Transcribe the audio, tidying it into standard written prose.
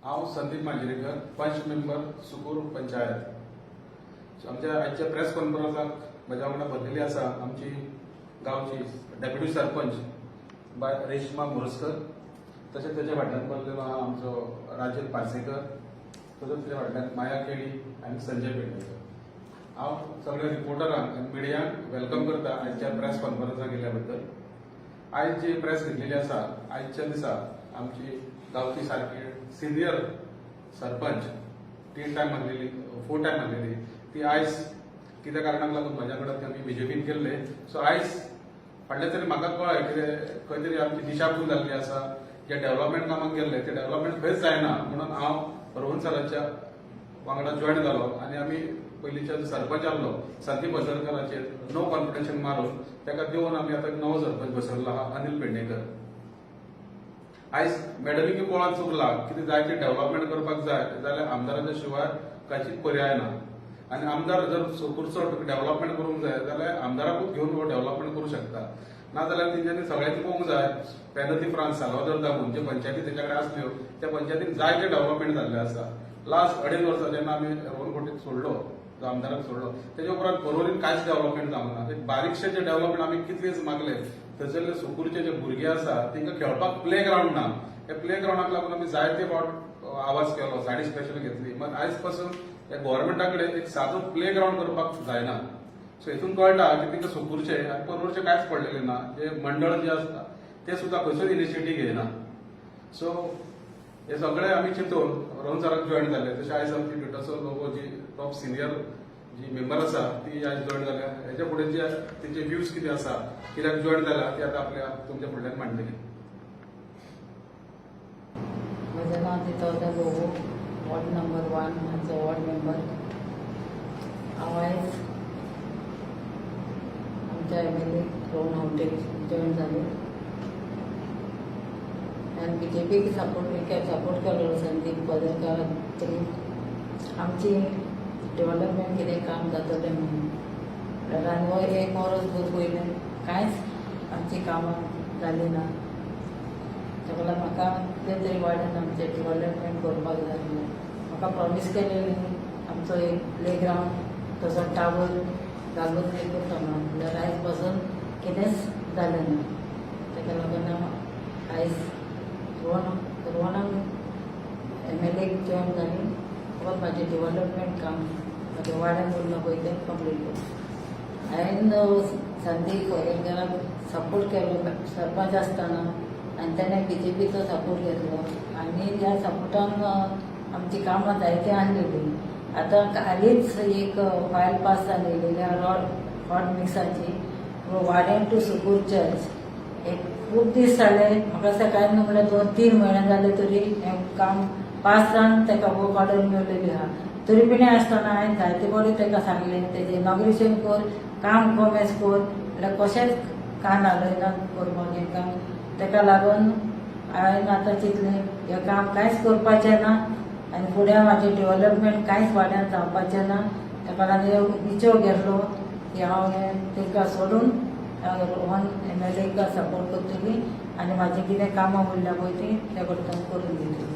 हांव संदीप मांजरेकर, पंच मेंबर सुकूर पंचायत। आमच्या आजच्या प्रेस कॉन्फरन्साक म्हज्या वांगडा बसलेली आसा आमची गांवची डेप्युटी सरपंच बाय रेश्मा मोरजकर, तशेंच तेच्या फाटल्यान बसलेलो आहा आमचो राजेश पार्सेकर, तसोच तेच्या फाटल्यान माया केळी आनी संजय पेडणेकर। हांव सगळ्या रिपोर्टरांक आनी मिडियांक वेलकम करता आजच्या प्रेस कॉन्फरन्साक येयल्या बद्दल। आज जी प्रेस घेतलेली आसा, आजच्या दिसा आमची गांवची सारकी सिनियर सरपंच 4 टायम मारलेली ती आयज कित्या कारणाक लागून म्हाज्या कडेन आमी बीजेपीन केल्ले। सो आयज फाटल्या तरी म्हाका कळ्ळें कितें खंय तरी आमची दिशाभूल जाल्ली आसा, जे डेव्हलपमेंट कामाक गेल्ले ते डेव्हलपमेंट खंयच जायना, म्हणून हांव रोहन सराच्या वांगडा जॉयन जालो आनी आमी पयलींच्या जो सरपंच आसलो संदीप बसरकराचेर नो कॉन्फिडेन्शन मारून ताका देवन आमी आतां नवो सरपंच बसयल्लो आहा अनिल पेडणेकर। आयज मॅडमीक कोणाक चुकला कितें जाय ते डेव्हलपमेंट करपाक जाय जाल्यार आमदाराच्या शिवाय कांयच पर्याय ना, आनी आमदार जर सुरचो डेव्हलपमेंट करूंक जाय जाल्यार आमदाराकूच घेवन हो डेव्हलपमेंट करूं शकता, नाजाल्यार तेंच्यांनी सगळ्यांनी पळोवंक जाय पेनल्टी फ्रांस साल्वादोर दाखोवन जे पंचायती तेच्या कडेन आसल्यो त्या पंचायतीन जायते डेव्हलपमेंट जाल्ले आसा। लास्ट 2.5 वर्सां जेन्ना आमी रोहन कोटीक सोडलो, जो आमदाराक सोडलो, तेच्या उपरांत पर्वरीन कांयच डेव्हलपमेंट जावंक ना। एक बारीकशे जे डेव्हलपमेंट आमी कितलेच मागले, थंयसरले सुकूरचे जे भुरगे आसा तांकां खेळपाक प्ले ग्राउंड ना, त्या प्ले ग्राउंडाक लागून आमी जायते फावट आवाज केलो, साडी स्पेशल घेतली, मात आयज पासून त्या गव्हर्मेंटा कडेन एक सादो प्ले ग्राउंड करपाक जायना। सो हेतून कळटा की तांकां सुकूरचे आनी पर्वरचे कांयच पडलेले ना, जे मंडळ जे आसता ते सुद्दां खंयचोच इनिशिएटीव घेयना। सो हे सगळे आमी चिंतून रोहन सराक जॉयन जाले। तशें आयज आमची टिटोचो लोगो जी टॉप सिनियर जी मेंबर आसा ती आयज जॉयन जाल्या। हेच्या फुडें जे तेंचे व्ह्यूज कितें आसा, कित्याक जॉयन जाला ते आतां आपल्या तुमच्या फुडल्यान मांडटली। म्हजें नांव टिटोचो लोगो, वॉर्ड नंबर 1 म्हाजो वॉर्ड मेंबर। हांव आयज आमच्या एमएलए रोहन हावटे जॉयन जाले आनी बीजेपीक सपोर्ट केलो संदीप बसरकर तरी आमची डेव्हलपमेंट कितें काम जातलें म्हणून, आनी हो 1 वर्स भर पयलें कांयच आमची कामां जाली ना। ताका लागून म्हाका कितें तरी वाड्यान आमचें डेव्हलपमेंट करपाक जाय म्हणून म्हाका प्रॉमीस केलेली आमचो एक प्ले ग्राउंड तसो टावर घालून करता म्हणून, जाल्यार आयज पासून कितेंच जालें ना। ताका लागून हांव आयज रोहनाक एमएलएक जॉयन जाली, फकत म्हाजें डेव्हलपमेंट काम म्हाज्या वाड्यान उरलां पळय तें कंप्लीट करता। हांवें संदीप वरेंकराक सपोर्ट केलो सरपंच आसतना आनी ताणें बीजेपीचो सपोर्ट घेतलो आनी ह्या सपोर्टान आमची कामां जायती आसलेली। आतां हालींच एक फायल पास जालेली रॉड मिक्साची वाड्यान टू सुकूर चर्च। एक खूब दीस जाले, म्हाका सकाळी म्हणल्यार 2-3 म्हयने जाले तरी हें काम पास जावन ताका वर्क ऑर्डर मेळलेली आहा। तरी पिणे आसतना हांवें जायते बरें ताका सांगलें तेजें इनॉग्रेशन कर, काम कमेज कर, म्हळ्यार कशेंच कान हालयना करपाक हें काम। ताका लागून हांवें आतां चिंतलें हें काम कांयच करपाचें ना आनी फुडें म्हाजें डेव्हलपमेंट कांयच वाड्यान जावपाचें ना। ताका लागून निचो घेतलो की हांव हें तांकां सोडून रोहन एमएलएक सपोर्ट करतली आनी म्हाजें कितें कामां उरल्या पळय ती ते करता करून दितली।